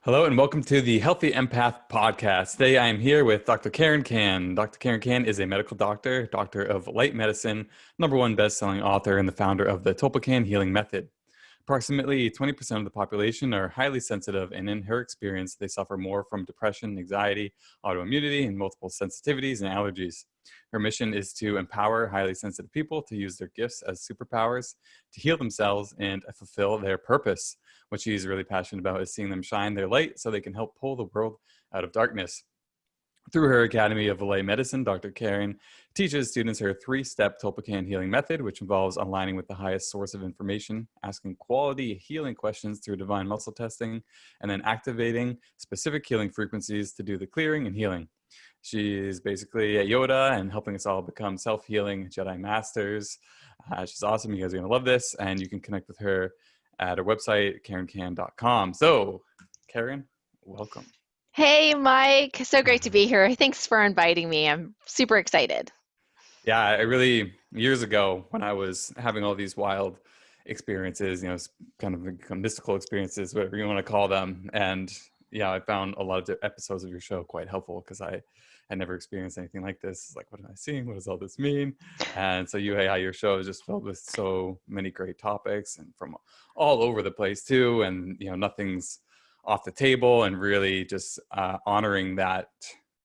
Hello and welcome to the Healthy Empath podcast. Today I am here with Dr. Karen Kan. Dr. Karen Kan is a medical doctor, doctor of light medicine, #1 best-selling author, and the founder of the Tolpacan healing method. Approximately 20% of the population are highly sensitive, and in her experience, they suffer more from depression, anxiety, autoimmunity, and multiple sensitivities and allergies. Her mission is to empower highly sensitive people to use their gifts as superpowers to heal themselves and fulfill their purpose. What she's really passionate about is seeing them shine their light so they can help pull the world out of darkness. Through her Academy of Lay Medicine, Dr. Karen teaches students her 3-step Tolpacan healing method, which involves aligning with the highest source of information, asking quality healing questions through divine muscle testing, and then activating specific healing frequencies to do the clearing and healing. She's basically a Yoda and helping us all become self-healing Jedi Masters. She's awesome. You guys are going to love this, and you can connect with her at her website, karenkan.com. So, Karen, welcome. Hey, Mike. So great to be here. Thanks for inviting me. I'm super excited. Yeah, I really, years ago, when I was having all these wild experiences, kind of mystical experiences, whatever you want to call them. And yeah, I found a lot of the episodes of your show quite helpful because I had never experienced anything like this. It's like, what am I seeing? What does all this mean? And so your show is just filled with so many great topics and from all over the place too. And, nothing's off the table, and really just honoring that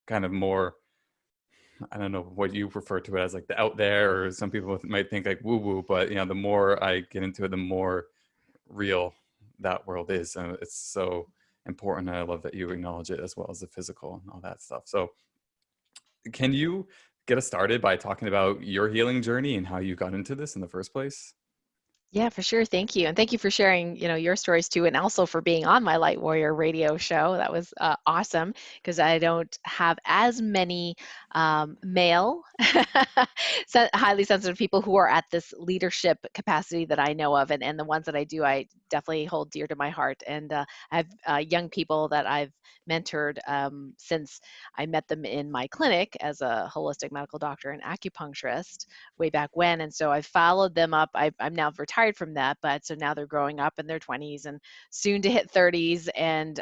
kind of more, I don't know what you refer to it as, like the out there, or some people might think like woo woo, but the more I get into it, the more real that world is. And it's so important. And I love that you acknowledge it as well as the physical and all that stuff. So can you get us started by talking about your healing journey and how you got into this in the first place? Yeah, for sure. Thank you. And thank you for sharing, your stories too, and also for being on my Light Warrior radio show. That was awesome because I don't have as many male, highly sensitive people who are at this leadership capacity that I know of. And the ones that I do, I definitely hold dear to my heart. And I have young people that I've mentored since I met them in my clinic as a holistic medical doctor and acupuncturist way back when. And so I followed them up. I'm now retired from that, but so now they're growing up in their 20s and soon to hit 30s. And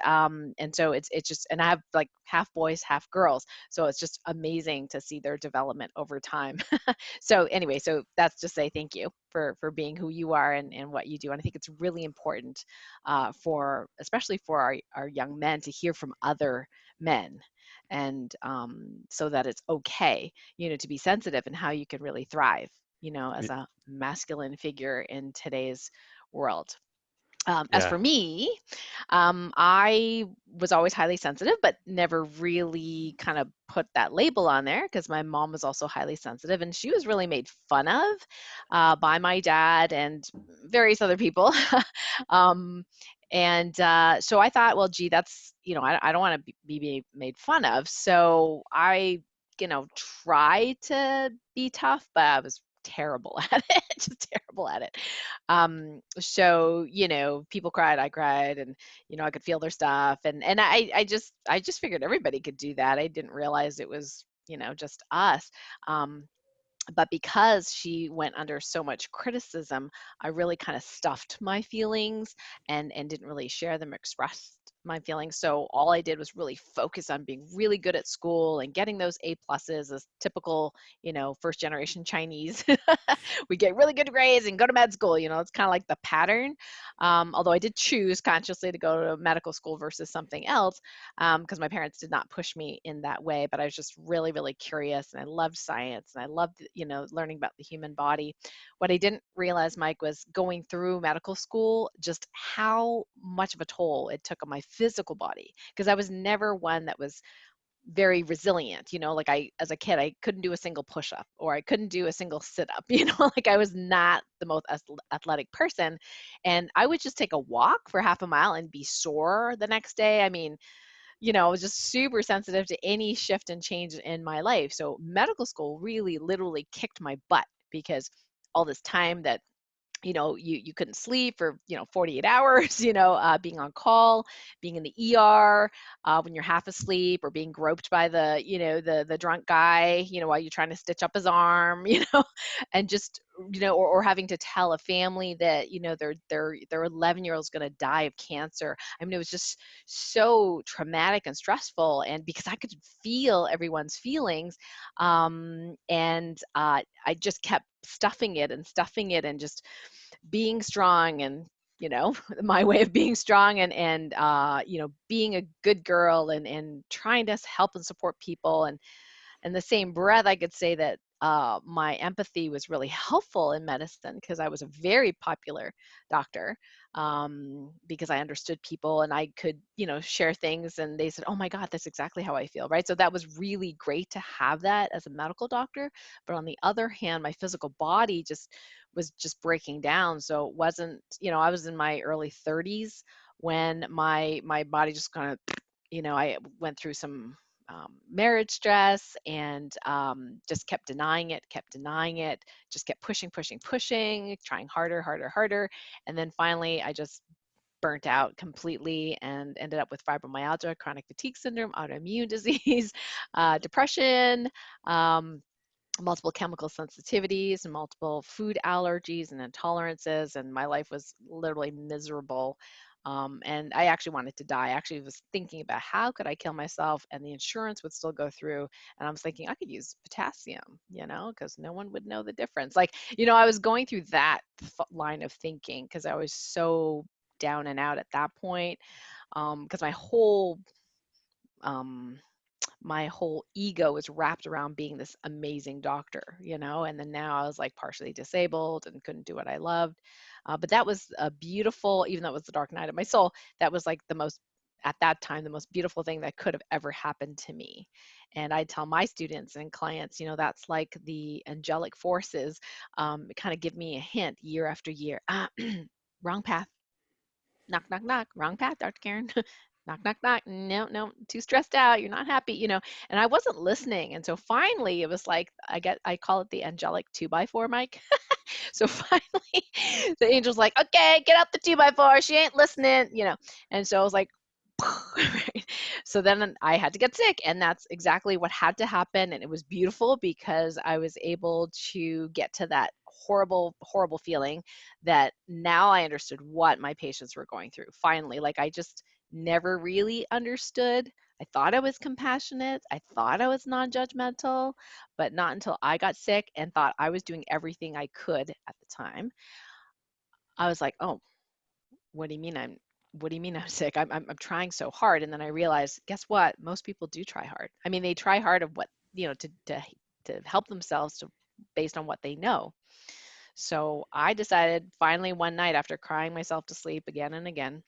so it's just, and I have like half boys, half girls. So it's just amazing to see their development over time. So anyway, so that's just say thank you for being who you are and what you do. And I think it's really important especially for our young men to hear from other men, and so that it's okay, to be sensitive and how you can really thrive, as a masculine figure in today's world. As Yeah. for me, I was always highly sensitive, but never really kind of put that label on there because my mom was also highly sensitive, and she was really made fun of by my dad and various other people. um, so I thought, well, gee, that's, I don't want to be made fun of. So I, tried to be tough, but I was terrible at it, just terrible at it. So, people cried, I cried, and, I could feel their stuff. And I just figured everybody could do that. I didn't realize it was, just us. But because she went under so much criticism, I really kind of stuffed my feelings and didn't really share them, express my feelings. So all I did was really focus on being really good at school and getting those A+, as typical, first generation Chinese. We get really good grades and go to med school. It's kind of like the pattern. Although I did choose consciously to go to medical school versus something else, because my parents did not push me in that way. But I was just really, really curious, and I loved science, and I loved, learning about the human body. What I didn't realize, Mike, was going through medical school, just how much of a toll it took on my physical body, because I was never one that was very resilient. Like as a kid, I couldn't do a single push-up, or I couldn't do a single sit-up. Like I was not the most athletic person, and I would just take a walk for half a mile and be sore the next day. I mean, I was just super sensitive to any shift and change in my life. So medical school really literally kicked my butt, because all this time that you couldn't sleep for 48 hours, being on call, being in the ER when you're half asleep, or being groped by the the drunk guy, while you're trying to stitch up his arm, and just or having to tell a family that, their 11-year-old is going to die of cancer. I mean, it was just so traumatic and stressful, and because I could feel everyone's feelings, and I just kept stuffing it and just being strong, and my way of being strong, and being a good girl, and trying to help and support people. And in the same breath, I could say that my empathy was really helpful in medicine, because I was a very popular doctor, because I understood people, and I could, share things, and they said, "Oh my God, that's exactly how I feel," right? So that was really great to have that as a medical doctor. But on the other hand, my physical body was just breaking down. So it wasn't, I was in my early 30s when my body just kind of, I went through some marriage stress, and just kept denying it, just kept pushing, trying harder, harder, harder. And then finally, I just burnt out completely and ended up with fibromyalgia, chronic fatigue syndrome, autoimmune disease, depression, um, multiple chemical sensitivities, and multiple food allergies and intolerances, and my life was literally miserable. And I actually wanted to die. I actually was thinking about how could I kill myself and the insurance would still go through. And I was thinking I could use potassium, because no one would know the difference. Like, I was going through that line of thinking, because I was so down and out at that point. Because um, my whole ego was wrapped around being this amazing doctor, and then now I was like partially disabled and couldn't do what I loved. But that was a beautiful, even though it was the dark night of my soul, that was like at that time, the most beautiful thing that could have ever happened to me. And I tell my students and clients, that's like the angelic forces, kind of give me a hint year after year. Wrong path. Knock, knock, knock. Wrong path, Dr. Karen. Knock, knock, knock. No, no, too stressed out. You're not happy. And I wasn't listening. And so finally, it was like, I call it the angelic 2x4 mic. So finally, the angel's like, okay, get out the 2x4. She ain't listening. And so I was like, right? So then I had to get sick, and that's exactly what had to happen. And it was beautiful, because I was able to get to that horrible, horrible feeling that now I understood what my patients were going through. Finally, like, I just never really understood. I thought I was compassionate. I thought I was non-judgmental, but not until I got sick and thought I was doing everything I could at the time. I was like, oh, what do you mean I'm sick? I'm trying so hard. And then I realized, guess what? Most people do try hard. I mean, they try hard of what, to help themselves based on what they know. So I decided finally one night, after crying myself to sleep again and again,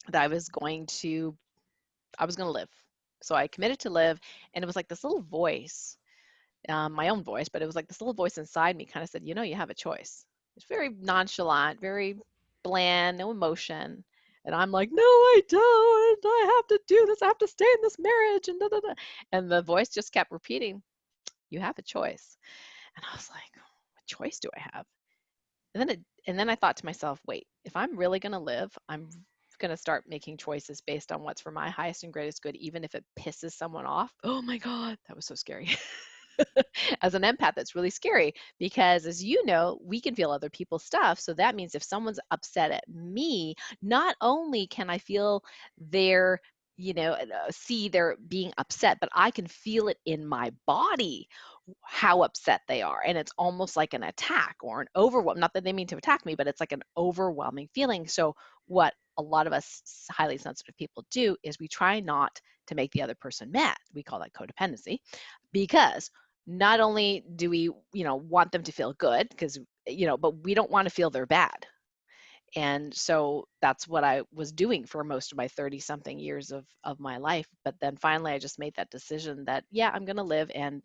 that I was going to live. So I committed to live, and it was like this little voice, my own voice, but it was like this little voice inside me kind of said, you have a choice. It's very nonchalant, very bland, no emotion. And I'm like, no, I don't. I have to do this. I have to stay in this marriage. And da, da, da. And the voice just kept repeating, you have a choice. And I was like, what choice do I have? And then I thought to myself, wait, if I'm really going to live, I'm going to start making choices based on what's for my highest and greatest good, even if it pisses someone off. Oh my God, that was so scary. As an empath, that's really scary, because, as you know, we can feel other people's stuff. So that means if someone's upset at me, not only can I feel their, see they're being upset, but I can feel it in my body how upset they are. And it's almost like an attack or an overwhelm. Not that they mean to attack me, but it's like an overwhelming feeling. So what a lot of us highly sensitive people do is we try not to make the other person mad. We call that codependency, because not only do we, want them to feel good, because, but we don't want to feel they're bad. And so that's what I was doing for most of my 30 something years of my life. But then finally, I just made that decision that, yeah, I'm going to live, and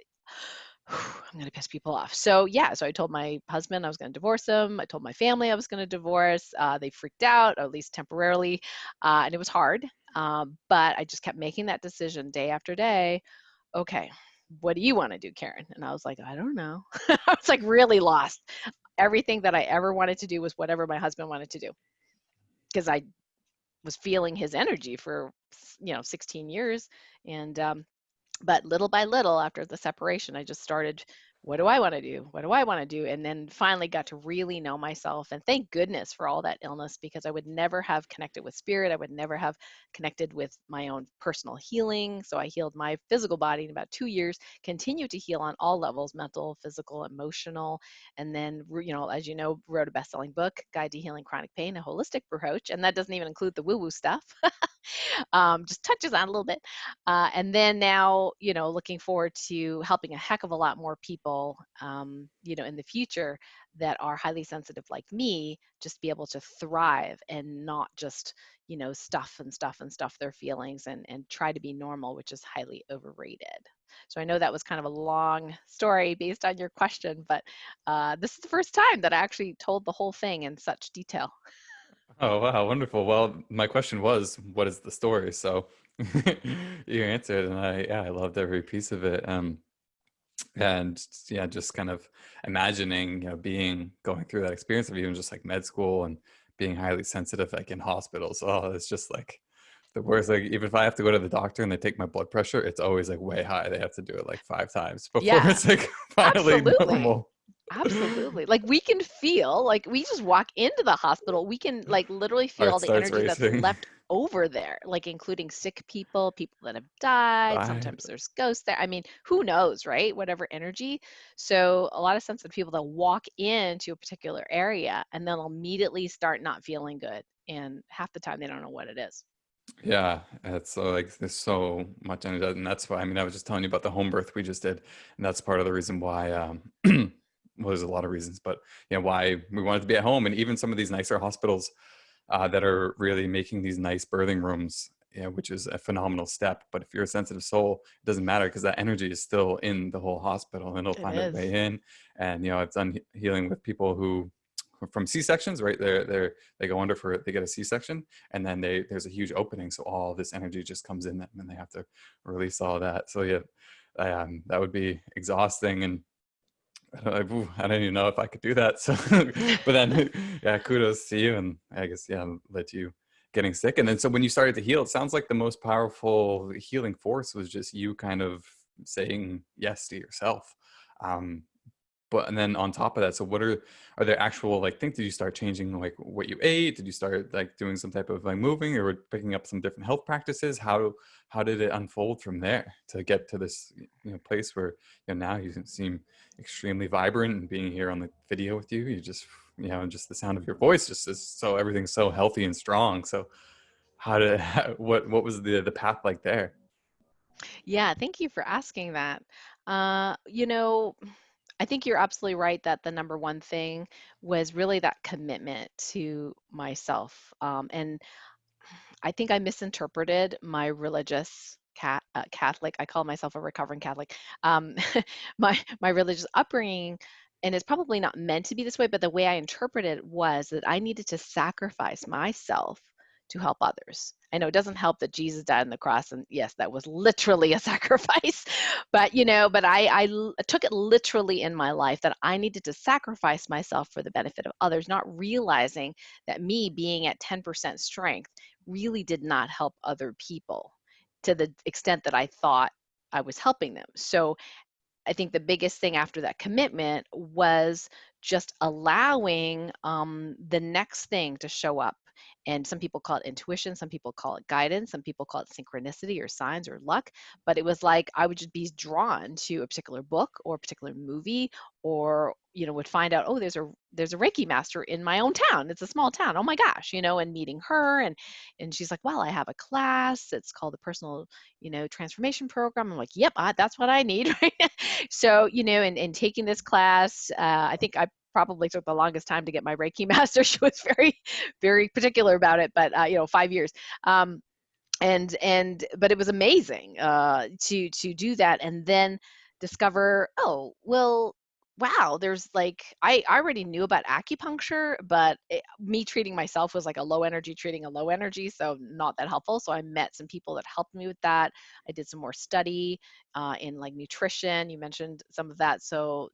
I'm going to piss people off. So yeah, so I told my husband I was going to divorce him. I told my family I was going to divorce. They freaked out, or at least temporarily. And it was hard. But I just kept making that decision day after day. Okay, what do you want to do, Karen? And I was like, I don't know. I was like really lost. Everything that I ever wanted to do was whatever my husband wanted to do, because I was feeling his energy for 16 years. And but little by little, after the separation, I just started what do I want to do? What do I want to do? And then finally got to really know myself. And thank goodness for all that illness, because I would never have connected with spirit. I would never have connected with my own personal healing. So I healed my physical body in about 2 years, continue to heal on all levels, mental, physical, emotional. And then, as you know, wrote a best-selling book, Guide to Healing Chronic Pain, a holistic approach. And that doesn't even include the woo-woo stuff. Just touches on a little bit. And then now, looking forward to helping a heck of a lot more people, in the future that are highly sensitive like me, just be able to thrive and not just, stuff and stuff and stuff their feelings and try to be normal, which is highly overrated. So I know that was kind of a long story based on your question, but this is the first time that I actually told the whole thing in such detail. Oh, wow, wonderful. Well, my question was, what is the story? So you answered, and I loved every piece of it. And yeah, just kind of imagining, going through that experience of even just like med school and being highly sensitive, like in hospitals. Oh, it's just like the worst. Like even if I have to go to the doctor and they take my blood pressure, it's always like way high. They have to do it like 5 times before Yeah, it's like finally absolutely. normal. Absolutely. Like we can feel, like we just walk into the hospital, we can like literally feel all Heart the starts energy that's racing. left over there, like including sick people, people that have died. I Sometimes there's ghosts there. I mean, who knows, right? Whatever energy. So a lot of sensitive people that walk into a particular area and then immediately start not feeling good. And half the time they don't know what it is. Yeah, it's so like there's so much energy, and that's why I was just telling you about the home birth we just did, and that's part of the reason why. Well, there's a lot of reasons, but why we wanted to be at home, and even some of these nicer hospitals that are really making these nice birthing rooms, which is a phenomenal step. But if you're a sensitive soul, it doesn't matter because that energy is still in the whole hospital, and it'll It find its is. way in. And I've done healing with people who from C-sections, right? They go under for they get a C-section, and then there's a huge opening, so all this energy just comes in, and then they have to release all that. So yeah, that would be exhausting, and I don't even know if I could do that. So, but then yeah, kudos to you, and I guess led to you getting sick, and then so when you started to heal, it sounds like the most powerful healing force was just you kind of saying yes to yourself. Um, but and then on top of that, so are there actual like things? Did you start changing like what you ate? Did you start like doing some type of like moving or picking up some different health practices? How did it unfold from there to get to this place where now you seem extremely vibrant, and being here on the video with you just just the sound of your voice just is so everything's so healthy and strong. So what was the path like there? Yeah, thank you for asking that. Uh, you know, I think you're absolutely right that the number one thing was really that commitment to myself. And I think I misinterpreted my religious Catholic. I call myself a recovering Catholic. Um, my religious upbringing, and it's probably not meant to be this way, but the way I interpreted it was that I needed to sacrifice myself to help others. I know it doesn't help that Jesus died on the cross, and yes, that was literally a sacrifice. But took it literally in my life that I needed to sacrifice myself for the benefit of others, not realizing that me being at 10% strength really did not help other people to the extent that I thought I was helping them. So I think the biggest thing after that commitment was just allowing the next thing to show up. And some people call it intuition, some people call it guidance, some people call it synchronicity or signs or luck. But it was like I would just be drawn to a particular book or a particular movie, or would find out, oh, there's a Reiki master in my own town. It's a small town. Oh my gosh, and meeting her, and she's like, well, I have a class. It's called the personal transformation program. I'm like, yep, that's what I need. Right. So, and taking this class, I think I probably took the longest time to get my Reiki master. She was very, very particular about it, but 5 years. But it was amazing to do that, and then discover, oh well, wow, there's like I already knew about acupuncture, but me treating myself was like a low energy treating a low energy, so not that helpful. So I met some people that helped me with that. I did some more study in like nutrition. You mentioned some of that, so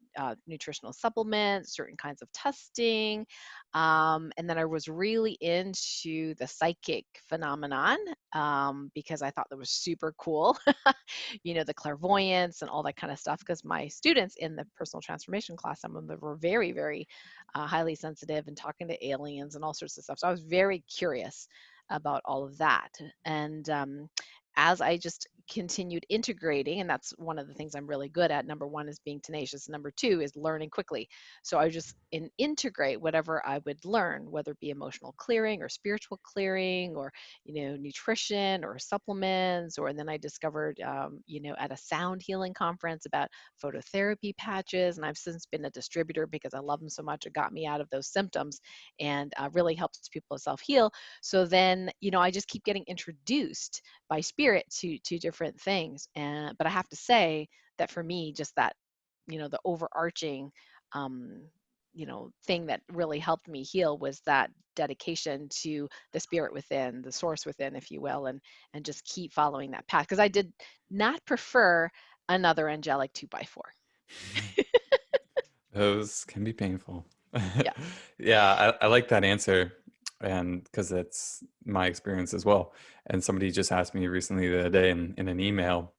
nutritional supplements, certain kinds of testing. And then I was really into the psychic phenomenon because I thought that was super cool. The clairvoyance and all that kind of stuff. Because my students in the personal transformation class, some of them were very, very highly sensitive and talking to aliens and all sorts of stuff. So I was very curious about all of that. And as I just continued integrating, and that's one of the things I'm really good at. Number one is being tenacious. Number two is learning quickly. So I just integrate whatever I would learn, whether it be emotional clearing or spiritual clearing or, nutrition or supplements. And then I discovered, at a sound healing conference about phototherapy patches. And I've since been a distributor because I love them so much. It got me out of those symptoms and really helps people self-heal. So then, I just keep getting introduced by spirit to different things. But I have to say that for me, just that, the overarching thing that really helped me heal was that dedication to the spirit within, the source within, if you will, and just keep following that path. Because I did not prefer another angelic 2x4. Those can be painful. Yeah. Yeah, I like that answer, and because it's my experience as well. And somebody just asked me recently the other day in an email,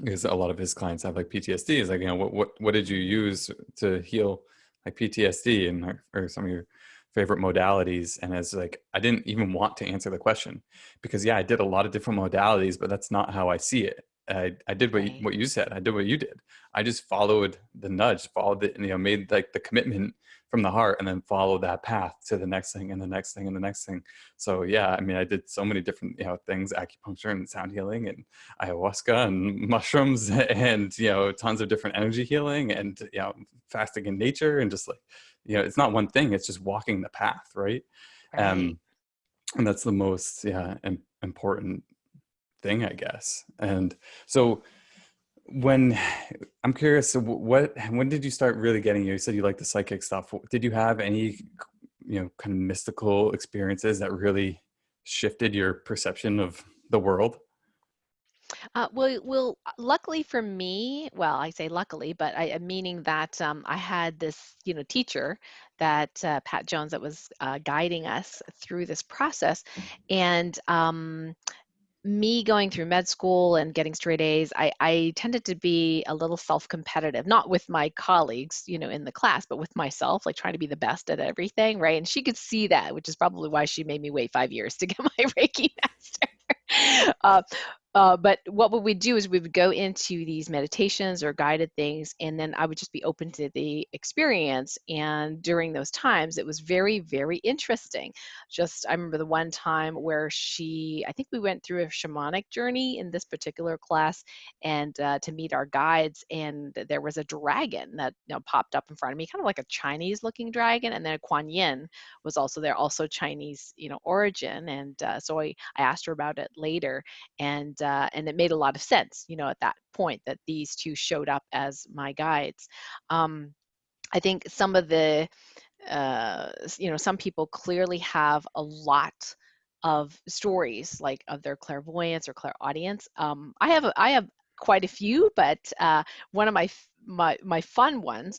because a lot of his clients have like PTSD. Is like, what did you use to heal like PTSD and or some of your favorite modalities? And it's like, I didn't even want to answer the question because I did a lot of different modalities, but that's not how I see it. I did Right. what you said. I did what you did. I just followed the nudge, followed it, and made like the commitment from the heart, and then followed that path to the next thing and the next thing and the next thing. So yeah, I mean, I did so many different things: acupuncture and sound healing and ayahuasca and mushrooms and tons of different energy healing and fasting in nature, and just like it's not one thing, it's just walking the path, right? Right. um and that's the most important thing, I guess. And so when I'm curious, so when did you start really getting, you said you like the psychic stuff, did you have any kind of mystical experiences that really shifted your perception of the world? Luckily for me, well, I say luckily, but meaning that I had this, teacher that Pat Jones that was guiding us through this process, and me going through med school and getting straight A's, I tended to be a little self-competitive, not with my colleagues, in the class, but with myself, like trying to be the best at everything, right? And she could see that, which is probably why she made me wait 5 years to get my Reiki master. uh, but what would we do is we would go into these meditations or guided things, and then I would just be open to the experience. And during those times, it was very, very interesting. Just, I remember the one time where I think we went through a shamanic journey in this particular class, and to meet our guides, and there was a dragon that popped up in front of me, kind of like a Chinese looking dragon, and then a Kuan Yin was also there, also Chinese, origin. And so I asked her about it later, and it made a lot of sense, at that point that these two showed up as my guides. I think some of the some people clearly have a lot of stories, like of their clairvoyance or clairaudience. I have quite a few, but one of my fun ones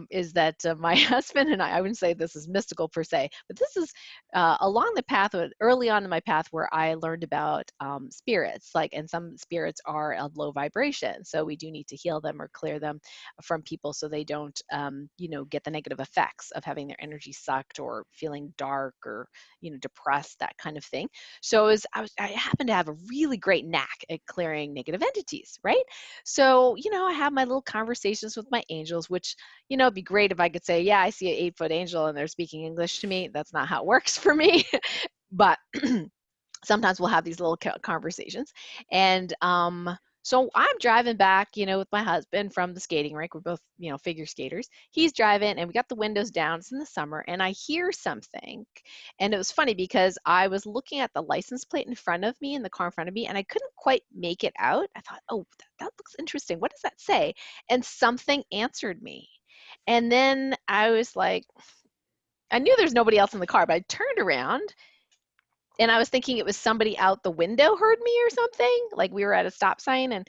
is that my husband and I wouldn't say this is mystical per se, but this is along the path, early on in my path, where I learned about spirits, and some spirits are of low vibration, so we do need to heal them or clear them from people so they don't get the negative effects of having their energy sucked or feeling dark or depressed, that kind of thing. So I happen to have a really great knack at clearing negative entities, right? So I have my little conversations with my angels, which it'd be great if I could say, yeah, I see an 8-foot angel and they're speaking English to me. That's not how it works for me. But sometimes we'll have these little conversations. And so I'm driving back, with my husband from the skating rink. We're both, figure skaters. He's driving and we got the windows down. It's in the summer and I hear something. And it was funny because I was looking at the license plate in front of me, in the car in front of me, and I couldn't quite make it out. I thought, oh, that looks interesting. What does that say? And something answered me. And then I was like, I knew there's nobody else in the car, but I turned around and I was thinking it was somebody out the window heard me or something. Like we were at a stop sign and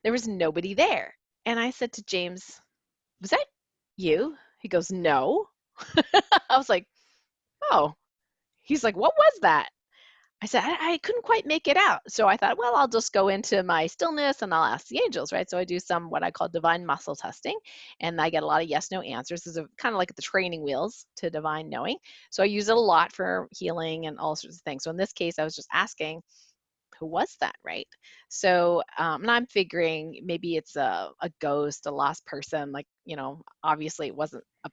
there was nobody there. And I said to James, was that you? He goes, no. I was like, oh. He's like, what was that? I said, I couldn't quite make it out. So I thought, well, I'll just go into my stillness and I'll ask the angels, right? So I do some what I call divine muscle testing, and I get a lot of yes, no answers. This is kind of like the training wheels to divine knowing. So I use it a lot for healing and all sorts of things. So in this case, I was just asking, who was that, right? So, and I'm figuring maybe it's a ghost, a lost person, like, obviously it wasn't a,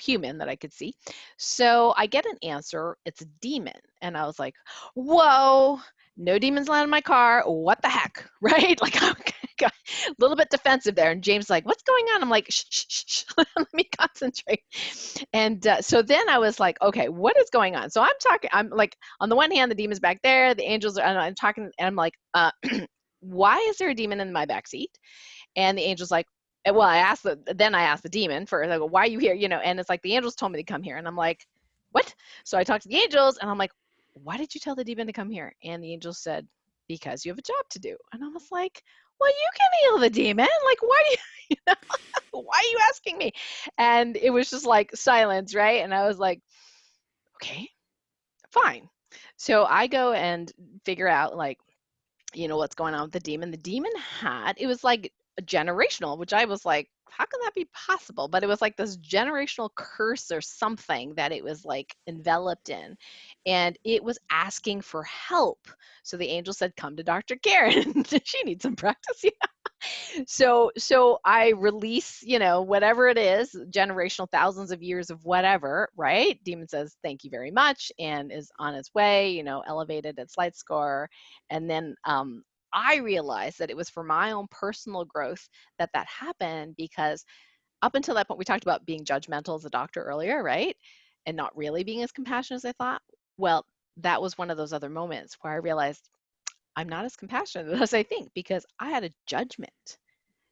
human that I could see. So I get an answer, it's a demon. And I was like, whoa, no demons allowed in my car. What the heck, right? Like, I got a little bit defensive there. And James like, what's going on? I'm like, shh, shh, shh, shh. Let me concentrate. And so then I was like, okay, what is going on? So I'm like, on the one hand, the demon's back there, the angels are, and I'm talking, and I'm like, why is there a demon in my back seat? And the angel's like, well, then I asked the demon for, like, why are you here? And it's like, the angels told me to come here. And I'm like, what? So I talked to the angels and I'm like, why did you tell the demon to come here? And the angel said, because you have a job to do. And I was like, well, you can heal the demon. Like, why do you, why are you asking me? And it was just like silence, right? And I was like, okay, fine. So I go and figure out, like, what's going on with the demon. The demon it was like generational, which I was like, how can that be possible? But it was like this generational curse or something that it was like enveloped in. And it was asking for help. So the angel said, come to Dr. Karen. She needs some practice. So I release, whatever it is, generational, thousands of years of whatever, right? Demon says, thank you very much, and is on its way, elevated its light score. And then I realized that it was for my own personal growth that happened, because up until that point, we talked about being judgmental as a doctor earlier, right? And not really being as compassionate as I thought. Well, that was one of those other moments where I realized I'm not as compassionate as I think, because I had a judgment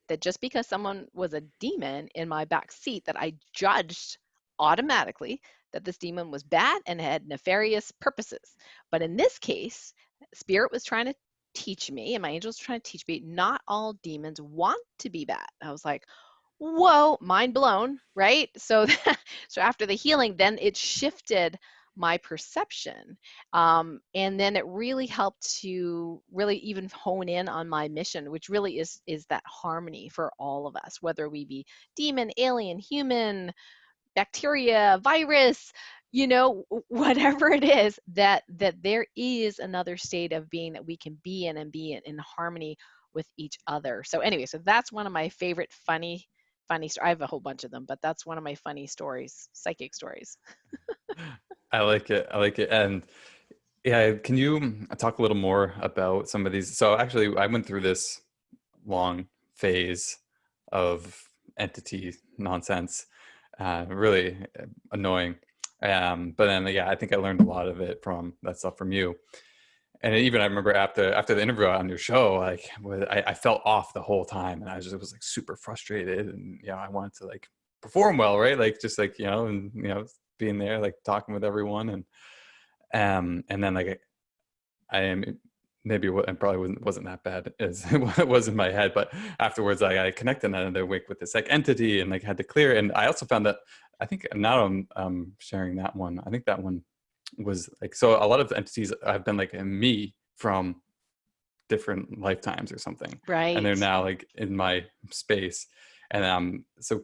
that just because someone was a demon in my back seat, that I judged automatically that this demon was bad and had nefarious purposes. But in this case, spirit was trying to teach me, and my angels were trying to teach me, not all demons want to be bad. I was like, whoa, mind blown, right? So so after the healing, then it shifted my perception, and then it really helped to really even hone in on my mission, which really is that harmony for all of us, whether we be demon, alien, human, bacteria, virus, whatever it is, that there is another state of being that we can be in, and be in harmony with each other. So anyway, so that's one of my favorite funny stories. I have a whole bunch of them, but that's one of my funny stories, psychic stories. I like it. I like it. And yeah, can you talk a little more about some of these? So actually, I went through this long phase of entity nonsense, really annoying. But then, yeah, I think I learned a lot of it from that stuff from you. And even I remember after the interview on your show, like I felt off the whole time, and it was like super frustrated, and I wanted to like perform well, right? Like just like and being there, like talking with everyone, and then like I am maybe it probably wasn't that bad as it was in my head, but afterwards I connected another week with this like entity and like had to clear it. And I also found that I think now I'm sharing that one. I think that one was like, so a lot of entities have been like in me from different lifetimes or something, and they're Right. now like in my space. And so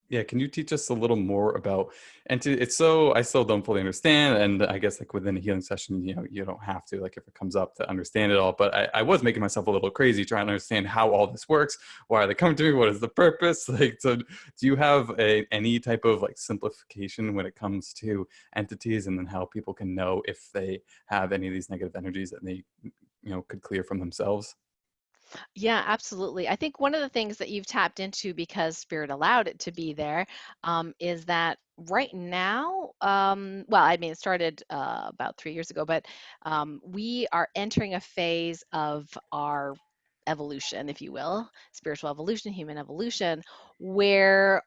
yeah, can you teach us a little more about, and it's so I still don't fully understand, and I guess like within a healing session, you don't have to, like if it comes up, to understand it all, but I was making myself a little crazy trying to understand how all this works. Why are they coming to me? What is the purpose? Like, so do you have any type of like simplification when it comes to entities, and then how people can know if they have any of these negative energies that they could clear from themselves? Yeah, absolutely. I think one of the things that you've tapped into, because Spirit allowed it to be there, is that right now, well, I mean, it started about 3 years ago, but we are entering a phase of our evolution, if you will, spiritual evolution, human evolution, where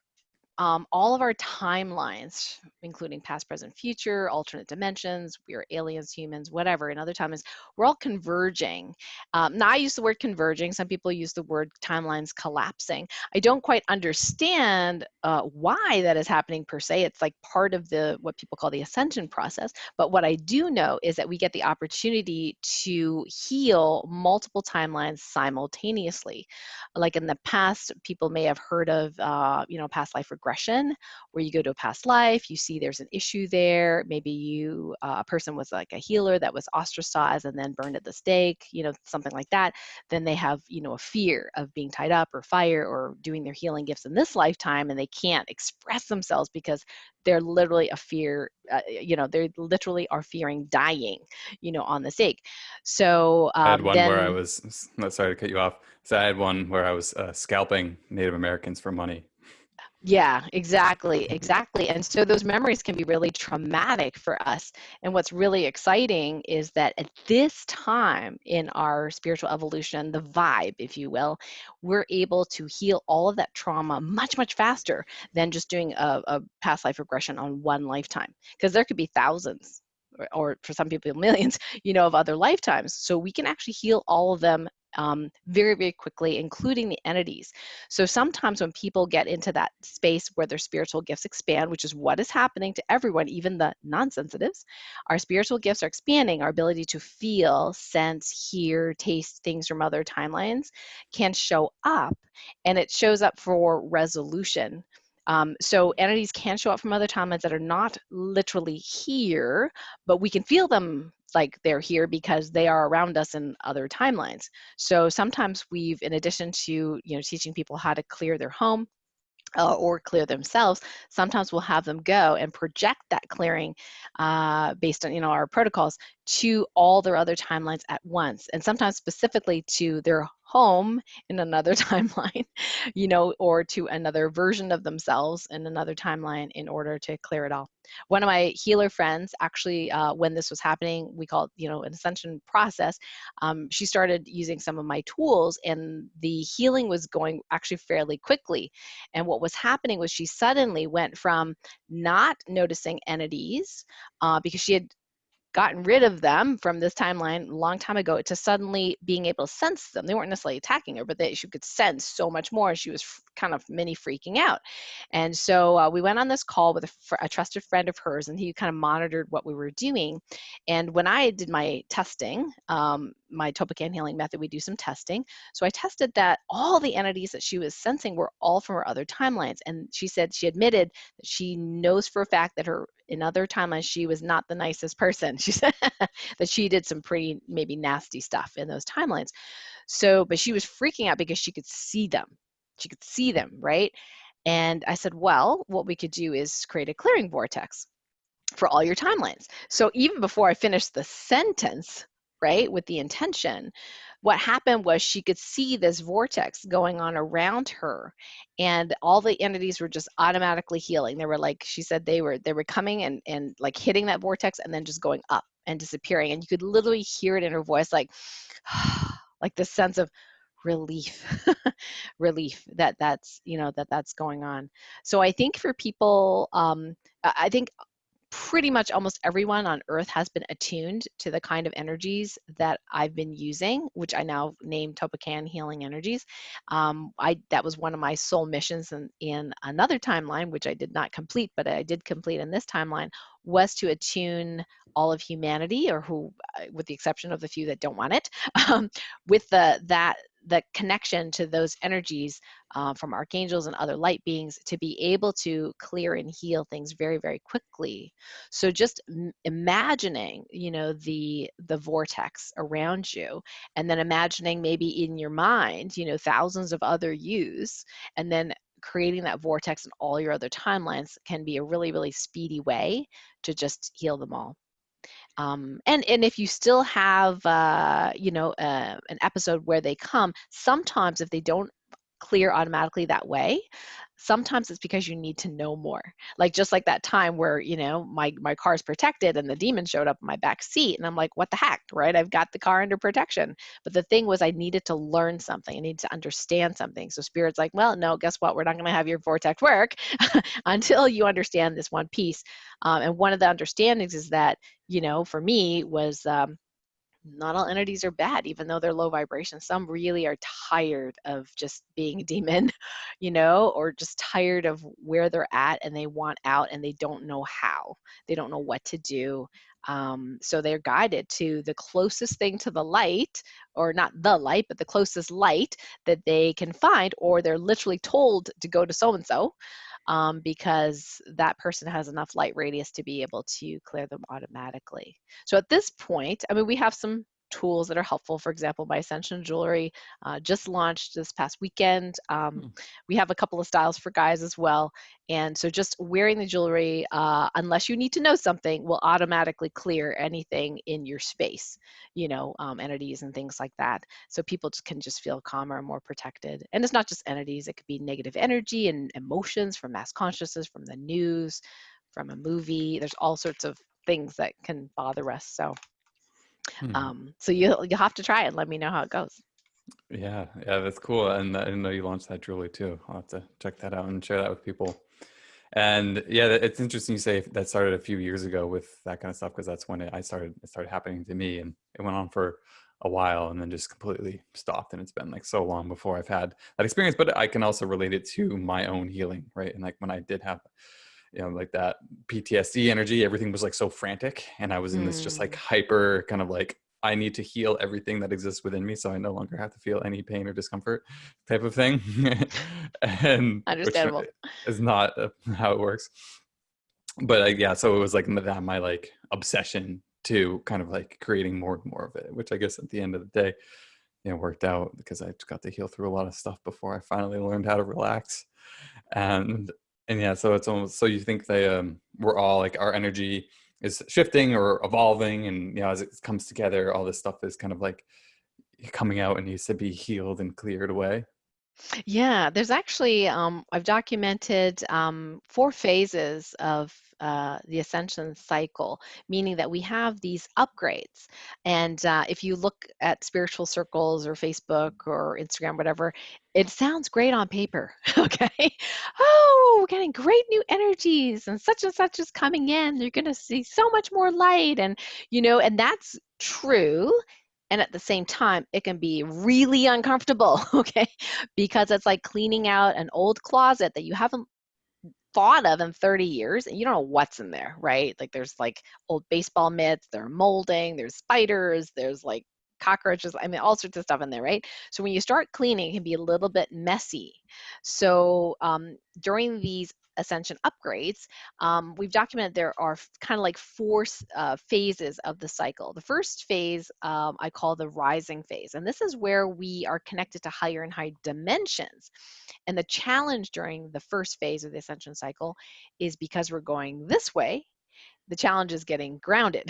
all of our timelines, including past, present, future, alternate dimensions, we are aliens, humans, whatever, and other timelines, we're all converging. Now, I use the word converging. Some people use the word timelines collapsing. I don't quite understand why that is happening per se. It's like part of the what people call the ascension process. But what I do know is that we get the opportunity to heal multiple timelines simultaneously. Like in the past, people may have heard of, past life regression, where you go to a past life, you see there's an issue there. Maybe a person was like a healer that was ostracized and then burned at the stake, something like that. Then they have, a fear of being tied up or fire or doing their healing gifts in this lifetime, and they can't express themselves because they're literally a fear, they literally are fearing dying, on the stake. So I had one where I then was, sorry to cut you off. So I had one where I was scalping Native Americans for money. Yeah, exactly, exactly. And so those memories can be really traumatic for us. And what's really exciting is that at this time in our spiritual evolution, the vibe, if you will, we're able to heal all of that trauma much, much faster than just doing a past life regression on one lifetime. Because there could be thousands, or for some people, millions, of other lifetimes. So we can actually heal all of them very, very quickly, including the entities. So sometimes when people get into that space where their spiritual gifts expand, which is what is happening to everyone, even the non-sensitives, our spiritual gifts are expanding. Our ability to feel, sense, hear, taste things from other timelines can show up, and it shows up for resolution. So entities can show up from other timelines that are not literally here, but we can feel them like they're here because they are around us in other timelines. So sometimes we've, in addition to teaching people how to clear their home, or clear themselves, sometimes we'll have them go and project that clearing based on our protocols to all their other timelines at once, and sometimes specifically to their home in another timeline, or to another version of themselves in another timeline in order to clear it all. One of my healer friends, actually, when this was happening, we call it, an ascension process. She started using some of my tools, and the healing was going actually fairly quickly. And what was happening was she suddenly went from not noticing entities because she had gotten rid of them from this timeline a long time ago, to suddenly being able to sense them. They weren't necessarily attacking her, but she could sense so much more. She was kind of mini freaking out. And so we went on this call with a trusted friend of hers, and he kind of monitored what we were doing. And when I did my testing, my Topocan healing method, we do some testing. So I tested that all the entities that she was sensing were all from her other timelines. And she said, she admitted that she knows for a fact that in other timelines, she was not the nicest person. She said that she did some pretty maybe nasty stuff in those timelines. So, but she was freaking out because she could see them. She could see them, right? And I said, well, what we could do is create a clearing vortex for all your timelines. So even before I finished the sentence, right, with the intention, what happened was she could see this vortex going on around her, and all the entities were just automatically healing. They were like, she said they were coming and like hitting that vortex and then just going up and disappearing. And you could literally hear it in her voice, like, like this sense of relief, relief that's going on. So I think for people, I think pretty much almost everyone on earth has been attuned to the kind of energies that I've been using, which I now name Topocan healing energies. That was one of my soul missions in another timeline, which I did not complete, but I did complete in this timeline, was to attune all of humanity, or who, with the exception of the few that don't want it, with the connection to those energies from archangels and other light beings, to be able to clear and heal things very, very quickly. So just imagining, the vortex around you, and then imagining maybe in your mind, thousands of other yous, and then creating that vortex in all your other timelines can be a really, really speedy way to just heal them all. And if you still have, an episode where they come, sometimes if they don't clear automatically that way, sometimes it's because you need to know more. Like just like that time where, my car's protected and the demon showed up in my back seat and I'm like, what the heck, right? I've got the car under protection. But the thing was I needed to learn something. I needed to understand something. So Spirit's like, well, no, guess what? We're not going to have your vortex work until you understand this one piece. And one of the understandings is that, for me was not all entities are bad, even though they're low vibration. Some really are tired of just being a demon, or just tired of where they're at and they want out and they don't know how. They don't know what to do. So they're guided to the closest thing to the light, or not the light, but the closest light that they can find, or they're literally told to go to so and so, because that person has enough light radius to be able to clear them automatically. So at this point, I mean, we have some tools that are helpful. For example, my Ascension jewelry just launched this past weekend. Hmm. We have a couple of styles for guys as well. And so just wearing the jewelry, unless you need to know something, will automatically clear anything in your space, entities and things like that. So people can just feel calmer and more protected. And it's not just entities, it could be negative energy and emotions from mass consciousness, from the news, from a movie. There's all sorts of things that can bother us. Hmm. So you'll have to try it and let me know how it goes. Yeah, yeah, that's cool. And I didn't know you launched that jewelry too. I'll have to check that out and share that with people. And yeah, it's interesting you say that started a few years ago with that kind of stuff, because that's when it started happening to me, and it went on for a while and then just completely stopped. And it's been like so long before I've had that experience, but I can also relate it to my own healing, right? And like when I did have, like that PTSD energy, everything was like so frantic, and I was in this just like Mm, hyper kind of like, I need to heal everything that exists within me so I no longer have to feel any pain or discomfort type of thing. And which understandable. is not how it works. But yeah, so it was like that my like obsession to kind of like creating more and more of it, which I guess at the end of the day, worked out, because I got to heal through a lot of stuff before I finally learned how to relax. And yeah, so it's almost, so you think they we're all like, our energy is shifting or evolving, and as it comes together, all this stuff is kind of like coming out and needs to be healed and cleared away. Yeah, there's actually, I've documented 4 phases of the ascension cycle, meaning that we have these upgrades. And if you look at spiritual circles or Facebook or Instagram, whatever, it sounds great on paper. Okay. Oh, we're getting great new energies and such is coming in. You're going to see so much more light. And that's true. And at the same time, it can be really uncomfortable. Okay, because it's like cleaning out an old closet that you haven't thought of in 30 years and you don't know what's in there, right? Like there's like old baseball mitts, there are molding, there's spiders, there's like cockroaches, I mean, all sorts of stuff in there, right? So when you start cleaning, it can be a little bit messy. So during these ascension upgrades, we've documented there are kind of like 4 phases of the cycle. The first phase I call the rising phase, and this is where we are connected to higher and higher dimensions. And the challenge during the first phase of the ascension cycle is because we're going this way, the challenge is getting grounded.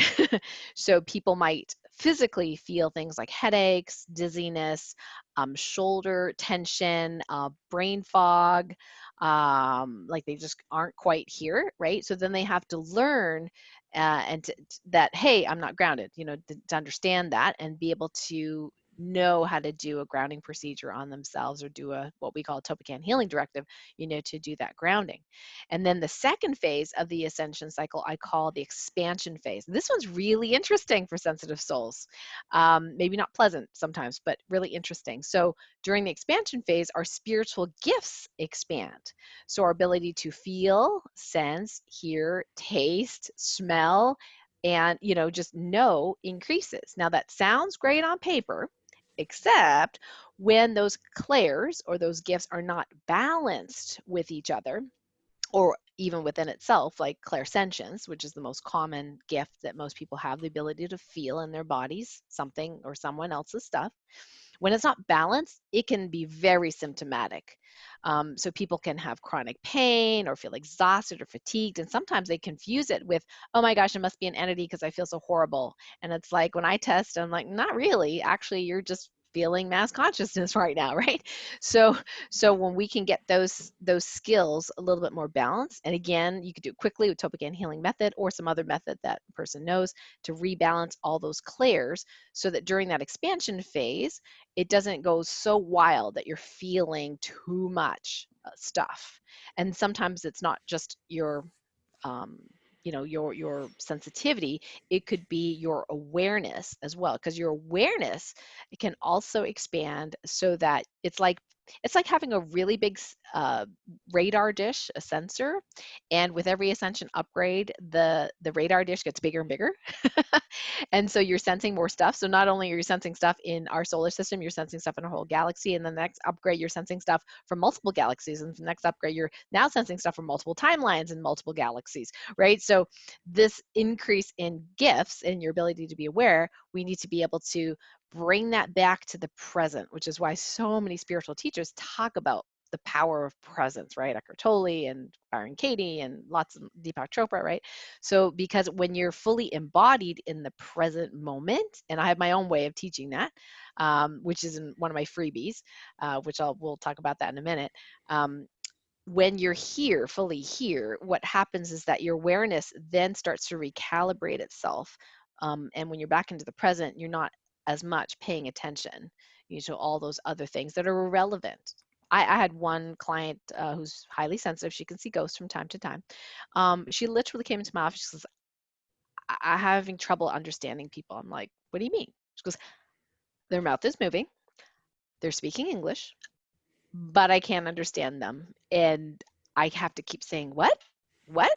So people might physically feel things like headaches, dizziness, shoulder tension, brain fog, like they just aren't quite here, right? So then they have to learn that, hey, I'm not grounded, to understand that and be able to know how to do a grounding procedure on themselves or do a what we call a Topican healing directive, to do that grounding. And then the second phase of the ascension cycle, I call the expansion phase. This one's really interesting for sensitive souls. Maybe not pleasant sometimes, but really interesting. So during the expansion phase, our spiritual gifts expand. So our ability to feel, sense, hear, taste, smell, and just know increases. Now that sounds great on paper, except when those clairs or those gifts are not balanced with each other, or even within itself, like clairsentience, which is the most common gift that most people have, the ability to feel in their bodies something or someone else's stuff. When it's not balanced, it can be very symptomatic. So people can have chronic pain or feel exhausted or fatigued. And sometimes they confuse it with, oh my gosh, it must be an entity because I feel so horrible. And it's like when I test, I'm like, not really. Actually, you're just feeling mass consciousness right now, right? So when we can get those skills a little bit more balanced, and again, you could do it quickly with Topican healing method or some other method that person knows to rebalance all those clairs so that during that expansion phase, it doesn't go so wild that you're feeling too much stuff. And sometimes it's not just your um, your sensitivity. It could be your awareness as well, because your awareness, it can also expand so that it's like having a really big radar dish, a sensor, and with every ascension upgrade, the radar dish gets bigger and bigger. And so you're sensing more stuff. So not only are you sensing stuff in our solar system, you're sensing stuff in our whole galaxy, and then the next upgrade, you're sensing stuff from multiple galaxies, and the next upgrade, you're now sensing stuff from multiple timelines and multiple galaxies, right? So this increase in gifts and your ability to be aware, we need to be able to bring that back to the present, which is why so many spiritual teachers talk about the power of presence, right? Eckhart Tolle and Byron Katie and lots of Deepak Chopra, right? So because when you're fully embodied in the present moment, and I have my own way of teaching that, which is in one of my freebies, which we'll talk about that in a minute. When you're here, fully here, what happens is that your awareness then starts to recalibrate itself. And when you're back into the present, you're not as much paying attention, to all those other things that are irrelevant. I had one client who's highly sensitive. She can see ghosts from time to time. She literally came into my office. She says, I'm having trouble understanding people. I'm like, what do you mean? She goes, their mouth is moving. They're speaking English, but I can't understand them. And I have to keep saying, what? What?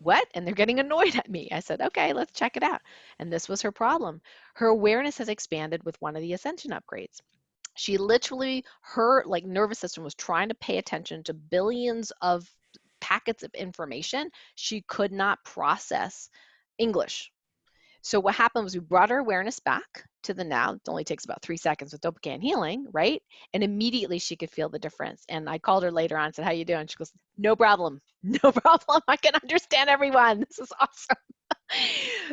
What? And they're getting annoyed at me. I said, okay, let's check it out. And this was her problem. Her awareness has expanded with one of the Ascension upgrades. She literally, her like nervous system was trying to pay attention to billions of packets of information. She could not process English. So what happened was we brought our awareness back to the now. It only takes about 3 seconds with Dopacan healing, right? And immediately she could feel the difference. And I called her later on and said, how you doing? She goes, no problem. No problem. I can understand everyone. This is awesome.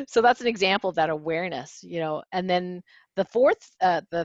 So that's an example of that awareness, and then the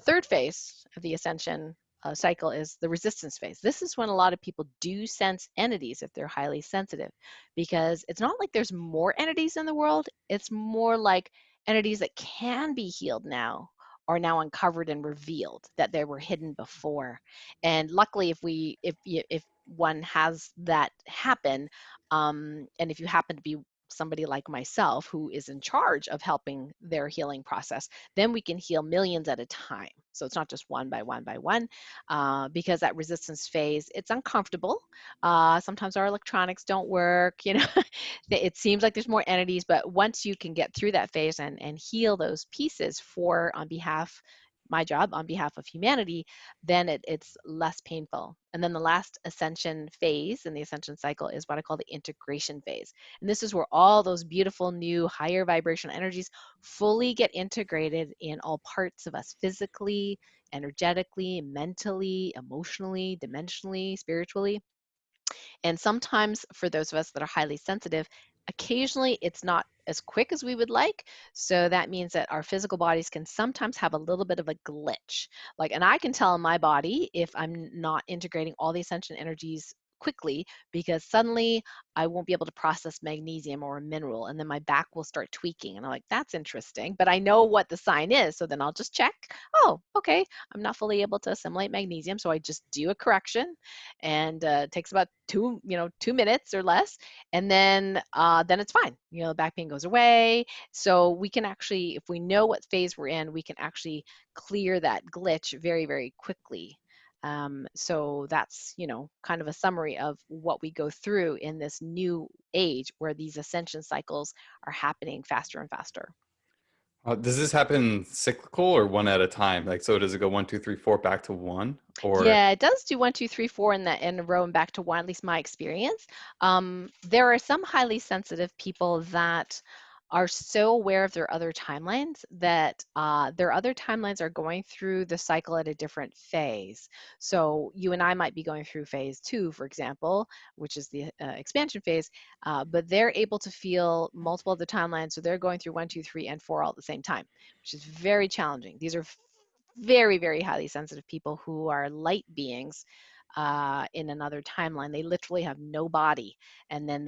third phase of the ascension cycle is the resistance phase. This is when a lot of people do sense entities if they're highly sensitive, because it's not like there's more entities in the world. It's more like entities that can be healed now are now uncovered and revealed that they were hidden before. And luckily, if one has that happen, and if you happen to be somebody like myself who is in charge of helping their healing process, then we can heal millions at a time. So it's not just one by one by one, because that resistance phase, it's uncomfortable. Sometimes our electronics don't work, it seems like there's more entities, but once you can get through that phase and heal those pieces on behalf, my job on behalf of humanity, then it's less painful. And then the last ascension phase in the ascension cycle is what I call the integration phase. And this is where all those beautiful new higher vibrational energies fully get integrated in all parts of us, physically, energetically, mentally, emotionally, dimensionally, spiritually. And sometimes for those of us that are highly sensitive, occasionally it's not as quick as we would like. So that means that our physical bodies can sometimes have a little bit of a glitch. And I can tell in my body if I'm not integrating all the ascension energies quickly, because suddenly I won't be able to process magnesium or a mineral, and then my back will start tweaking. And I'm like, that's interesting, but I know what the sign is. So then I'll just check. Oh, okay. I'm not fully able to assimilate magnesium. So I just do a correction, and it takes about 2 minutes or less, and then it's fine. The back pain goes away. So we can actually, if we know what phase we're in, we can actually clear that glitch very, very quickly. So that's kind of a summary of what we go through in this new age where these ascension cycles are happening faster and faster. Does this happen cyclical or one at a time? Like, so does it go 1, 2, 3, 4 back to one, or? Yeah, it does do 1, 2, 3, 4 in a row and back to one, at least my experience. There are some highly sensitive people that are so aware of their other timelines that their other timelines are going through the cycle at a different phase. So you and I might be going through phase 2, for example, which is the expansion phase, but they're able to feel multiple of the timelines. So they're going through 1, 2, 3, and 4 all at the same time, which is very challenging. These are very, very highly sensitive people who are light beings in another timeline. They literally have no body, and then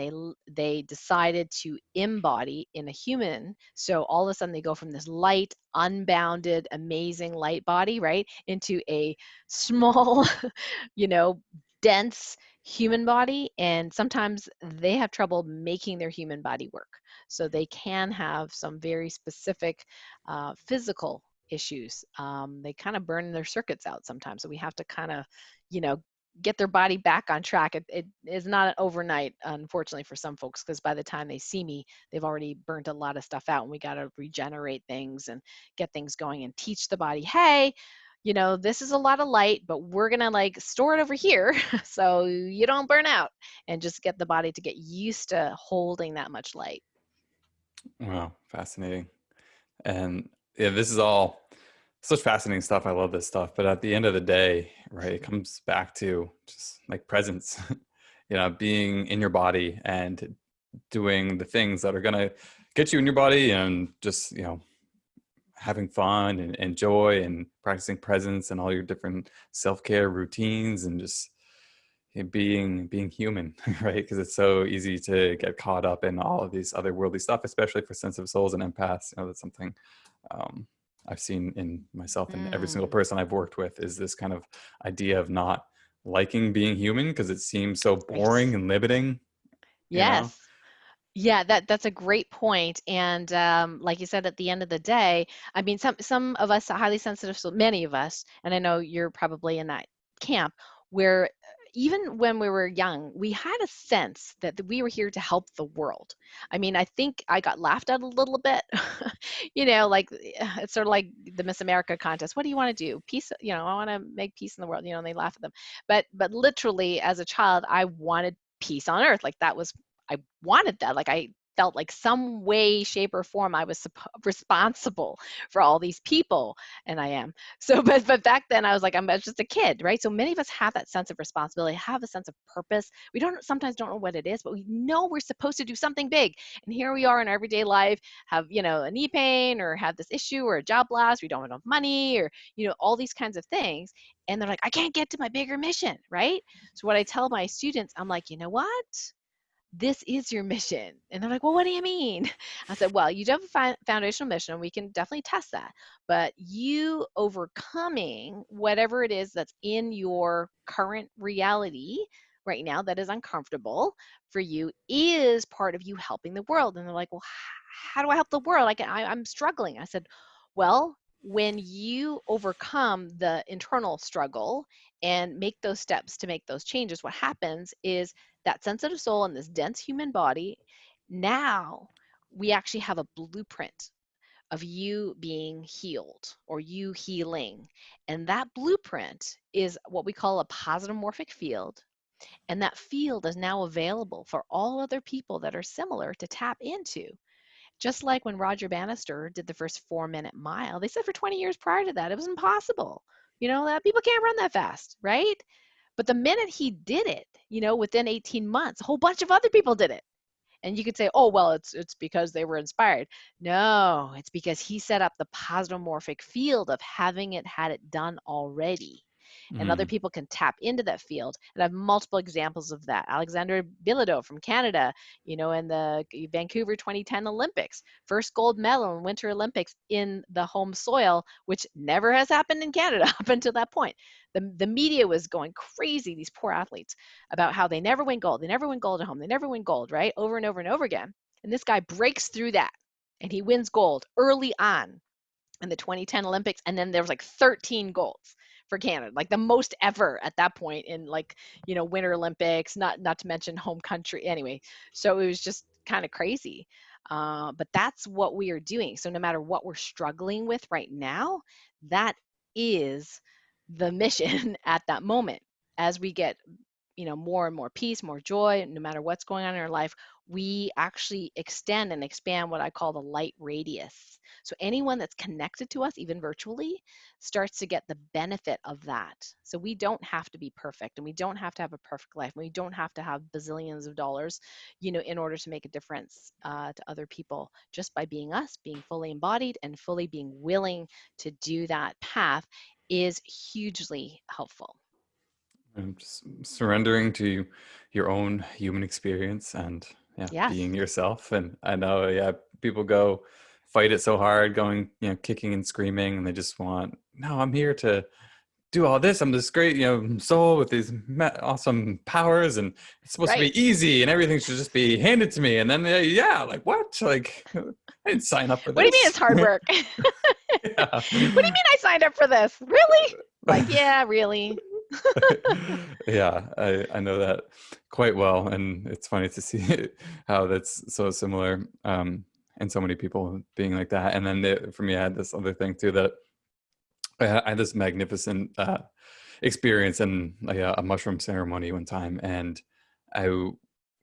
they decided to embody in a human. So all of a sudden, they go from this light, unbounded, amazing light body, right, into a small, you know, dense human body. And sometimes they have trouble making their human body work. So they can have some very specific physical issues. They kind of burn their circuits out sometimes. So we have to kind of, you know, get their body back on track. It is not overnight, unfortunately, for some folks, because by the time they see me, they've already burnt a lot of stuff out, and we got to regenerate things and get things going and teach the body, hey, you know, this is a lot of light, but we're going to like store it over here so you don't burn out, and just get the body to get used to holding that much light. Wow, fascinating. And yeah, this is all such fascinating stuff. I love this stuff. But at the end of the day, right, it comes back to just like presence, being in your body and doing the things that are going to get you in your body, and just, having fun and joy, and practicing presence and all your different self-care routines, and just being human, right? Because it's so easy to get caught up in all of these otherworldly stuff, especially for sensitive souls and empaths. That's something um, I've seen in myself, and every single Mm, person I've worked with, is this kind of idea of not liking being human because it seems so boring yes. and limiting, you know? Yes. Yeah, that's a great point. And like you said, at the end of the day, I mean, some of us are highly sensitive, so many of us, and I know you're probably in that camp, where even when we were young, we had a sense that we were here to help the world. I mean, I think I got laughed at a little bit, like it's sort of like the Miss America contest. What do you want to do? Peace, I want to make peace in the world, and they laugh at them. But literally, as a child, I wanted peace on earth. Like that was I wanted that. Like I felt like some way, shape, or form I was responsible for all these people, and I am. So, but back then I was like, I'm just a kid, right? So many of us have that sense of responsibility, have a sense of purpose. We don't know what it is, but we know we're supposed to do something big. And here we are in our everyday life, have a knee pain, or have this issue, or a job loss, we don't have enough money, or all these kinds of things. And they're like, I can't get to my bigger mission, right? So what I tell my students, I'm like, you know what? This is your mission. And they're like, well, what do you mean? I said, well, you do have a foundational mission. We can definitely test that. But you overcoming whatever it is that's in your current reality right now that is uncomfortable for you is part of you helping the world. And they're like, well, how do I help the world? I'm struggling. I said, well, when you overcome the internal struggle and make those steps to make those changes, what happens is that sensitive soul in this dense human body, now we actually have a blueprint of you being healed or you healing. And that blueprint is what we call a positive morphic field. And that field is now available for all other people that are similar to tap into. Just like when Roger Bannister did the first 4-minute mile, they said for 20 years prior to that, it was impossible. That people can't run that fast, right? But the minute he did it, within 18 months, a whole bunch of other people did it. And you could say, oh, well, it's because they were inspired. No, it's because he set up the positomorphic field of having had it done already. And other Mm. people can tap into that field. And I have multiple examples of that. Alexander Bilodeau from Canada, in the Vancouver 2010 Olympics, first gold medal in Winter Olympics in the home soil, which never has happened in Canada up until that point. The media was going crazy, these poor athletes, about how they never win gold. They never win gold at home. They never win gold, right? Over and over and over again. And this guy breaks through that and he wins gold early on in the 2010 Olympics. And then there was like 13 golds for Canada, like the most ever at that point in Winter Olympics, not to mention home country. Anyway, so it was just kind of crazy. But that's what we are doing. So no matter what we're struggling with right now, that is the mission at that moment. As we get more and more peace, more joy, no matter what's going on in our life, we actually extend and expand what I call the light radius. So anyone that's connected to us, even virtually, starts to get the benefit of that. So we don't have to be perfect, and we don't have to have a perfect life, and we don't have to have bazillions of dollars, in order to make a difference to other people. Just by being us, being fully embodied, and fully being willing to do that path is hugely helpful. And just surrendering to your own human experience and yeah, Yes, being yourself. And I know, yeah, people go fight it so hard, going, kicking and screaming, and they just want, no, I'm here to do all this. I'm this great, soul with these awesome powers, and it's supposed to right. be easy, and everything should just be handed to me. And then, yeah, like what? Like, I didn't sign up for What do you mean this. it's hard work? Yeah. What do you mean I signed up for this? Really? Like, yeah, really. Yeah, I know that quite well, and it's funny to see how that's so similar, and so many people being like that. And then for me, I had this other thing too, that I had this magnificent experience in a mushroom ceremony one time, and I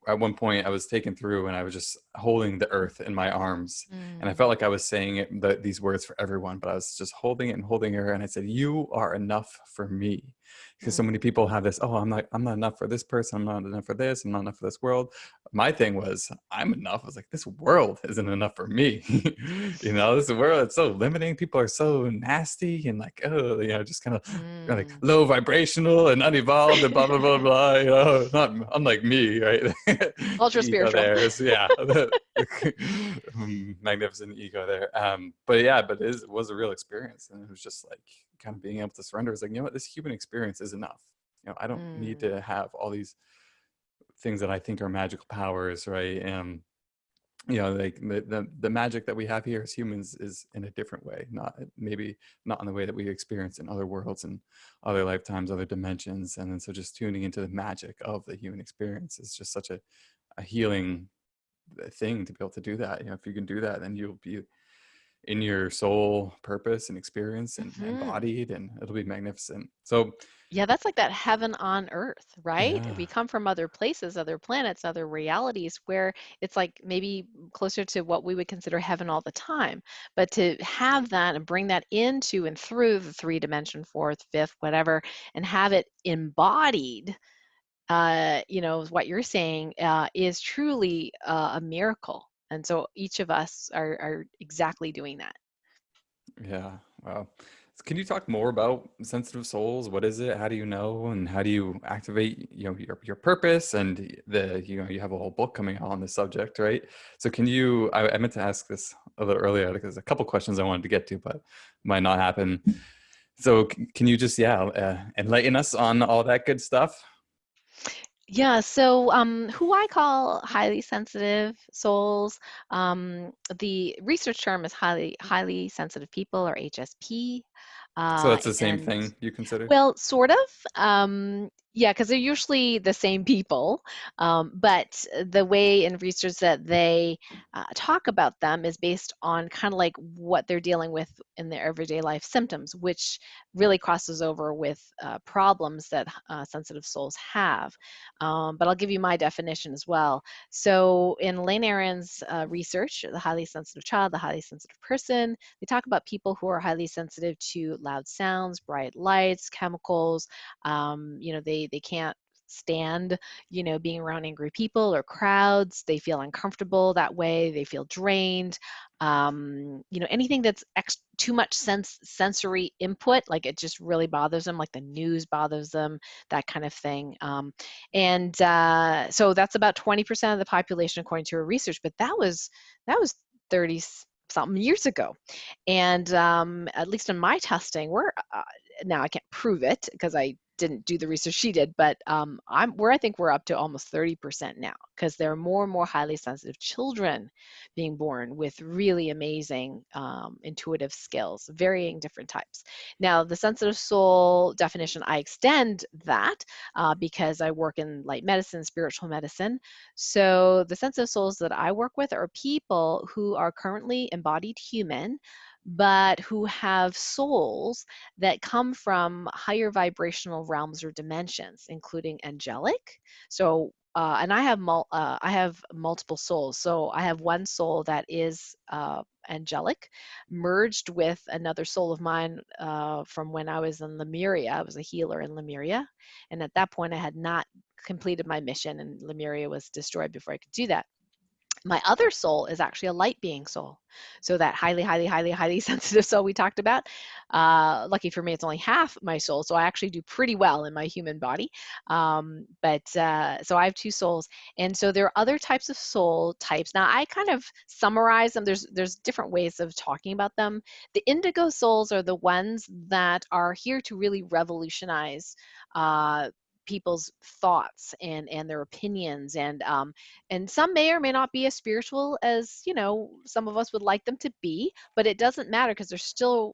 at one point I was taken through, and I was just holding the earth in my arms, and I Mm, felt like I was saying these words for everyone, but I was just holding it and holding her, and I said, "You are enough for me," because so many mm, people have this, "Oh, I'm not enough for this person. I'm not enough for this. I'm not enough for this world." My thing was, I'm enough. I was like, this world isn't enough for me. This world, it's so limiting. People are so nasty and like, oh, just kind of like mm. low vibrational and unevolved and blah blah blah blah. Not unlike me, right? Ultra Ego spiritual. there is, yeah, the magnificent ego there. But yeah, but it was a real experience, and it was just like kind of being able to surrender. It's like, what, this human experience is enough. I don't need Mm, to have all these things that I think are magical powers, right? Like the magic that we have here as humans is in a different way, not maybe not in the way that we experience in other worlds and other lifetimes, other dimensions. And then so just tuning into the magic of the human experience is just such a healing thing to be able to do that. If you can do that, then you'll be in your soul purpose and experience and mhm. embodied, and it'll be magnificent. So Yeah, that's like that heaven on earth, right? yeah. We come from other places, other planets, other realities where it's like maybe closer to what we would consider heaven all the time. But to have that and bring that into and through the three dimension, fourth, fifth, whatever, and have it embodied, what you're saying is truly a miracle. And so each of us are exactly doing that. Yeah. Wow. So can you talk more about sensitive souls? What is it? How do you know? And how do you activate, your purpose? And you have a whole book coming out on this subject, right? So can you, I meant to ask this a little earlier because a couple questions I wanted to get to, but might not happen. So can you just, enlighten us on all that good stuff? Yeah, so who I call highly sensitive souls, the research term is highly sensitive people, or HSP, So that's the same and thing you consider? well, sort of. Yeah, because they're usually the same people. But the way in research that they talk about them is based on kind of like what they're dealing with in their everyday life symptoms, which really crosses over with problems that sensitive souls have. But I'll give you my definition as well. So in Elaine Aron's research, the highly sensitive child, the highly sensitive person, they talk about people who are highly sensitive to loud sounds, bright lights, chemicals. They can't stand, being around angry people or crowds. They feel uncomfortable that way. They feel drained. Anything that's too much sensory input, like it just really bothers them, like the news bothers them, that kind of thing. And so that's about 20% of the population, according to her research. But that was 30 something years ago. And at least in my testing, we're now I can't prove it because I didn't do the research she did, but I think we're up to almost 30% now, because there are more and more highly sensitive children being born with really amazing intuitive skills, varying different types. Now, the sensitive soul definition, I extend that because I work in light medicine, spiritual medicine. So the sensitive souls that I work with are people who are currently embodied human, but who have souls that come from higher vibrational realms or dimensions, including angelic. So and I have multiple souls. So I have one soul that is angelic, merged with another soul of mine from when I was in Lemuria. I was a healer in Lemuria, and at that point, I had not completed my mission, and Lemuria was destroyed before I could do that. My other soul is actually a light being soul. So that highly, highly, highly, highly sensitive soul we talked about. Lucky for me, it's only half my soul. So I actually do pretty well in my human body. So I have two souls. And so there are other types of soul types. Now I kind of summarize them. There's different ways of talking about them. The indigo souls are the ones that are here to really revolutionize people's thoughts and their opinions and some may or may not be as spiritual as some of us would like them to be, but it doesn't matter because they're still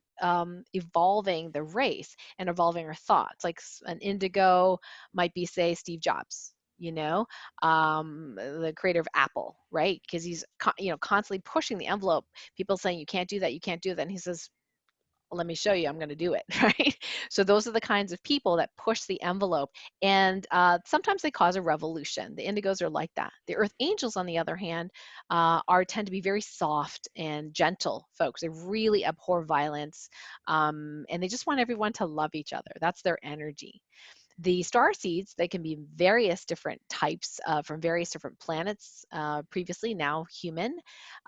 evolving the race and evolving our thoughts. Like an indigo might be, say, Steve Jobs, the creator of Apple, right? Because he's constantly pushing the envelope. People saying you can't do that, you can't do that, and he says, well, let me show you, I'm going to do it. Right? So those are the kinds of people that push the envelope, and sometimes they cause a revolution. The indigos are like that. The earth angels, on the other hand, tend to be very soft and gentle folks. They really abhor violence, and they just want everyone to love each other. That's their energy. The star seeds, they can be various different types from various different planets, previously, now human.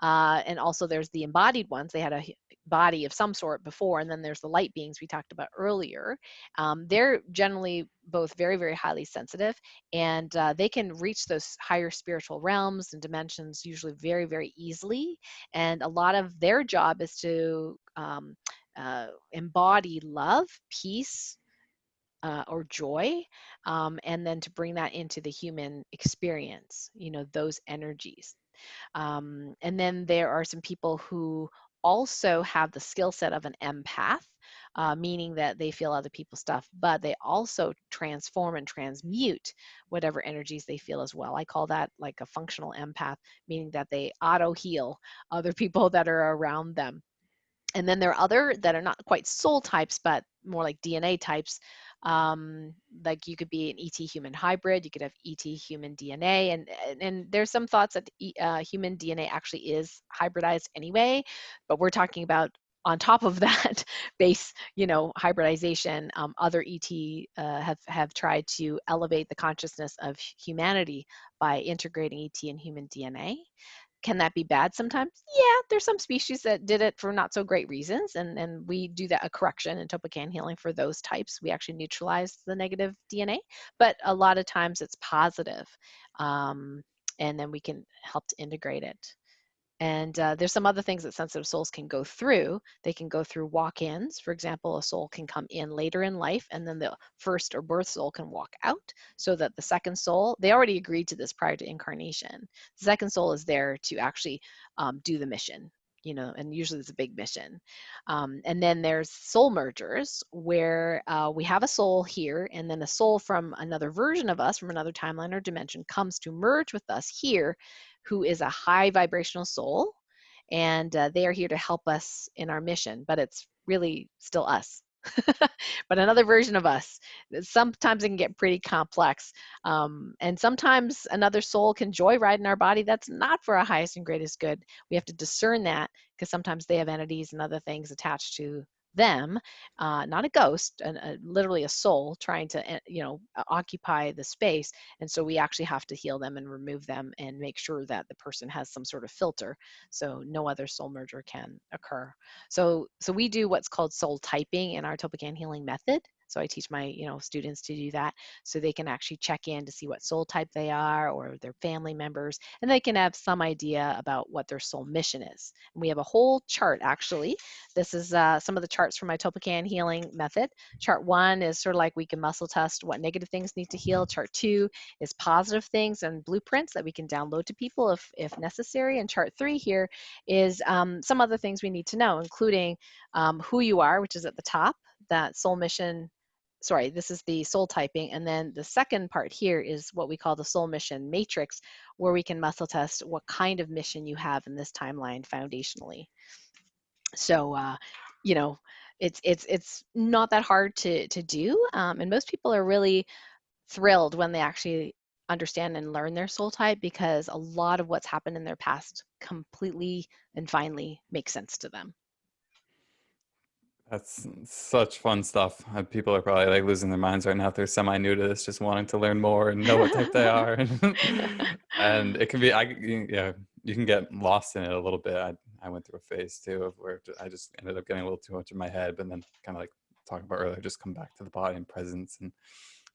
And also there's the embodied ones. They had a body of some sort before, and then there's the light beings we talked about earlier. They're generally both very, very highly sensitive, and they can reach those higher spiritual realms and dimensions usually very, very easily. And a lot of their job is to embody love, peace, or joy, and then to bring that into the human experience, those energies. And then there are some people who also have the skill set of an empath, meaning that they feel other people's stuff, but they also transform and transmute whatever energies they feel as well. I call that like a functional empath, meaning that they auto heal other people that are around them. And then there are other that are not quite soul types, but more like DNA types. Like you could be an ET human hybrid, you could have ET human DNA, and there's some thoughts that human DNA actually is hybridized anyway, but we're talking about on top of that base, hybridization. Other ET have tried to elevate the consciousness of humanity by integrating ET and human DNA. Can that be bad sometimes? Yeah, there's some species that did it for not so great reasons, and we do that a correction in Topocan healing for those types. We actually neutralize the negative DNA, but a lot of times it's positive, and then we can help to integrate it. And there's some other things that sensitive souls can go through. They can go through walk-ins. For example, a soul can come in later in life, and then the first or birth soul can walk out, so that the second soul, they already agreed to this prior to incarnation. The second soul is there to actually do the mission, and usually it's a big mission. And then there's soul mergers, where we have a soul here, and then a soul from another version of us, from another timeline or dimension, comes to merge with us here, who is a high vibrational soul, and they are here to help us in our mission, but it's really still us. But another version of us. Sometimes it can get pretty complex. And sometimes another soul can joyride in our body that's not for our highest and greatest good. We have to discern that, because sometimes they have entities and other things attached to them, not a ghost, literally a soul trying to, occupy the space. And so we actually have to heal them and remove them and make sure that the person has some sort of filter, so no other soul merger can occur. So we do what's called soul typing in our Topocan healing method. So I teach my students to do that, so they can actually check in to see what soul type they are, or their family members, and they can have some idea about what their soul mission is. And we have a whole chart, actually. This is some of the charts from my Topocan healing method. Chart 1 is sort of like we can muscle test what negative things need to heal. Chart 2 is positive things and blueprints that we can download to people if necessary. And chart 3 here is some other things we need to know, including who you are, which is at the top, that soul mission. Sorry, this is the soul typing. And then the second part here is what we call the soul mission matrix, where we can muscle test what kind of mission you have in this timeline foundationally. So, it's not that hard to do, and most people are really thrilled when they actually understand and learn their soul type, because a lot of what's happened in their past completely and finally makes sense to them. That's such fun stuff. People are probably like losing their minds right now if they're semi new to this, just wanting to learn more and know what type they are. And it can be, yeah, you can get lost in it a little bit. I went through a phase too of where I just ended up getting a little too much in my head, but then kind of like talking about earlier, just come back to the body and presence and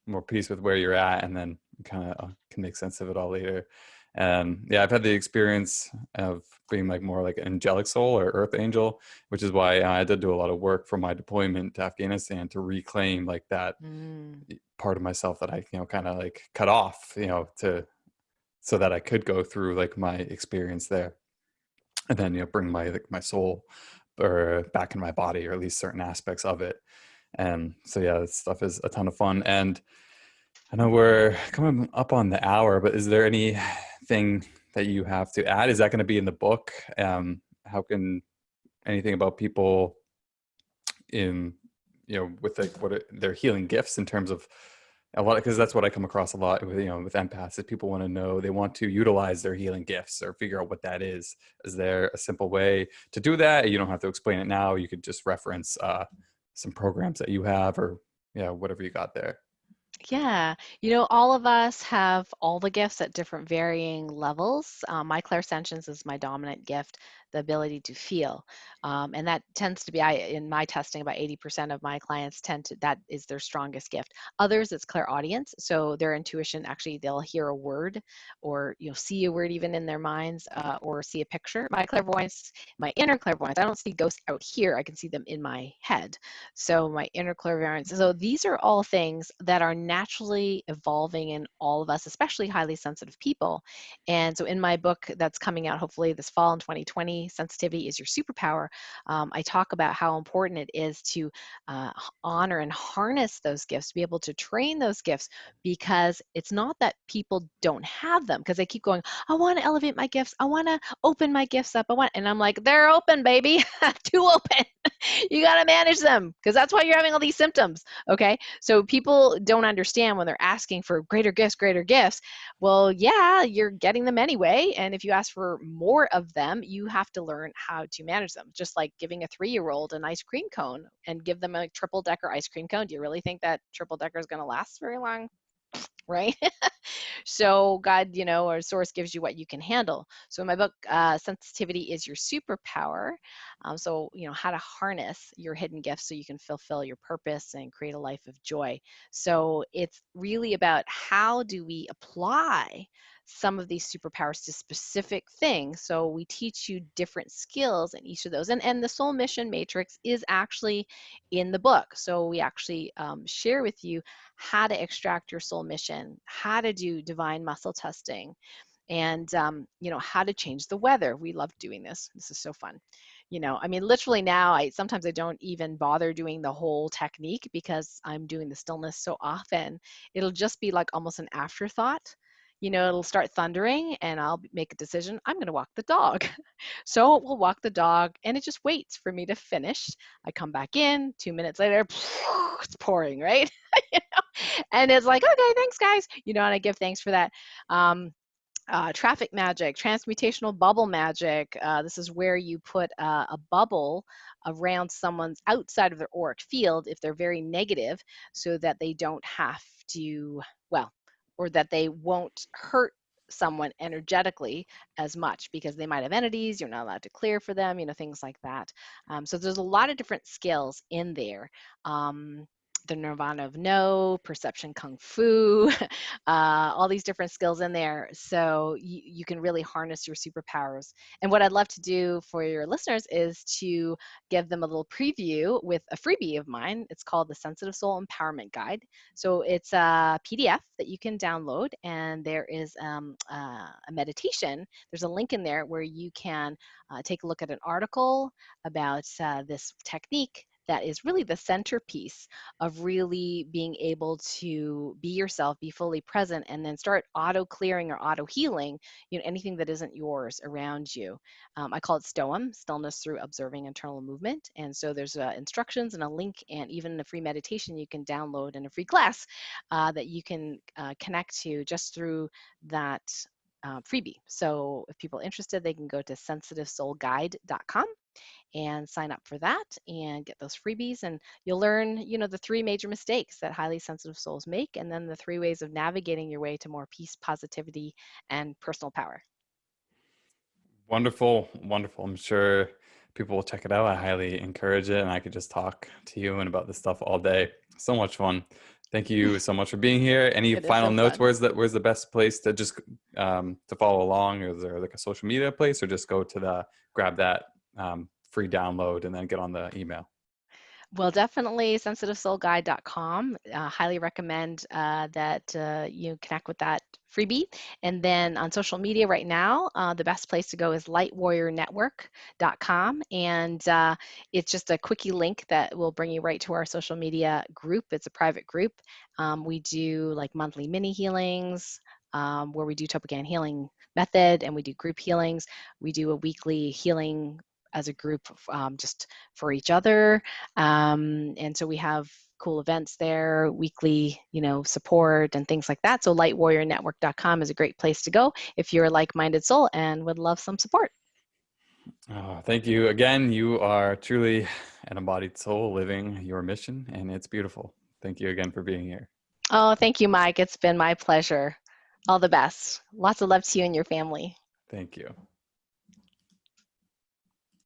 more peace with where you're at, and then kind of can make sense of it all later. And yeah, I've had the experience of being like more like an angelic soul or earth angel, which is why I did do a lot of work for my deployment to Afghanistan to reclaim like that Mm. part of myself that I, kind of like cut off, to so that I could go through like my experience there, and then bring my like my soul or back in my body, or at least certain aspects of it. And so yeah, this stuff is a ton of fun. And I know we're coming up on the hour, but is there anything that you have to add? Is that going to be in the book? How can anything about people in, with like their healing gifts in terms of a lot, because that's what I come across a lot with, with empaths, that people want to know, they want to utilize their healing gifts or figure out what that is. Is there a simple way to do that? You don't have to explain it now. You could just reference some programs that you have, or whatever you got there. Yeah, all of us have all the gifts at different varying levels. My clairsentience is my dominant gift, the ability to feel. And that tends to be, in my testing, about 80% of my clients that is their strongest gift. Others, it's clairaudience. So their intuition, actually, they'll hear a word, or see a word even in their minds, or see a picture. My clairvoyance, my inner clairvoyance, I don't see ghosts out here. I can see them in my head. So my inner clairvoyance. So these are all things that are naturally evolving in all of us, especially highly sensitive people. And so in my book that's coming out hopefully this fall in 2020, Sensitivity is Your Superpower, I talk about how important it is to honor and harness those gifts, to be able to train those gifts, because it's not that people don't have them, because they keep going, I want to elevate my gifts, I want to open my gifts up, and I'm like, they're open, baby. Too open. You got to manage them, because that's why you're having all these symptoms. Okay. So people don't understand when they're asking for greater gifts, greater gifts. Well, yeah, you're getting them anyway. And if you ask for more of them, you have to learn how to manage them. Just like giving a 3-year-old an ice cream cone and give them a triple decker ice cream cone. Do you really think that triple decker is going to last very long? Right? So God, or source gives you what you can handle. So in my book, Sensitivity is Your Superpower. So, how to harness your hidden gifts so you can fulfill your purpose and create a life of joy. So it's really about how do we apply some of these superpowers to specific things. So we teach you different skills in each of those. And the soul mission matrix is actually in the book. So we actually share with you how to extract your soul mission, how to do divine muscle testing, and how to change the weather. We love doing this. This is so fun. I mean, literally now, I sometimes I don't even bother doing the whole technique, because I'm doing the stillness so often. It'll just be like almost an afterthought. It'll start thundering and I'll make a decision. I'm going to walk the dog. So we'll walk the dog and it just waits for me to finish. I come back in 2 minutes later, it's pouring, right? And it's like, okay, thanks, guys. And I give thanks for that. Traffic magic, transmutational bubble magic. This is where you put a bubble around someone's outside of their auric field if they're very negative, so that they don't have to, well, or that they won't hurt someone energetically as much, because they might have entities you're not allowed to clear for them, things like that. So there's a lot of different skills in there. The nirvana of no, perception kung fu, all these different skills in there. So you can really harness your superpowers. And what I'd love to do for your listeners is to give them a little preview with a freebie of mine. It's called the Sensitive Soul Empowerment Guide. So it's a PDF that you can download, and there is a meditation. There's a link in there where you can take a look at an article about this technique, that is really the centerpiece of really being able to be yourself, be fully present, and then start auto clearing or auto healing, anything that isn't yours around you. I call it STOEM, stillness through observing internal movement. And so there's instructions and a link and even a free meditation you can download in a free class that you can connect to just through that freebie. So if people are interested, they can go to sensitivesoulguide.com and sign up for that and get those freebies. And you'll learn, the three major mistakes that highly sensitive souls make, and then the three ways of navigating your way to more peace, positivity, and personal power. Wonderful, wonderful. I'm sure people will check it out. I highly encourage it, and I could just talk to you and about this stuff all day. So much fun. Thank you so much for being here. Any It is final so notes? fun. Where's the best place to just to follow along? Or is there like a social media place, or just go to grab that free download and then get on the email? Well, definitely sensitivesoulguide.com. Highly recommend that you connect with that freebie. And then on social media right now, the best place to go is lightwarriornetwork.com. And it's just a quickie link that will bring you right to our social media group. It's a private group. We do like monthly mini healings where we do Topogan healing method, and we do group healings. We do a weekly healing as a group just for each other. And so we have cool events there, weekly, support and things like that. So lightwarriornetwork.com is a great place to go if you're a like-minded soul and would love some support. Oh, thank you again. You are truly an embodied soul living your mission, and it's beautiful. Thank you again for being here. Oh, thank you, Mike. It's been my pleasure. All the best. Lots of love to you and your family. Thank you.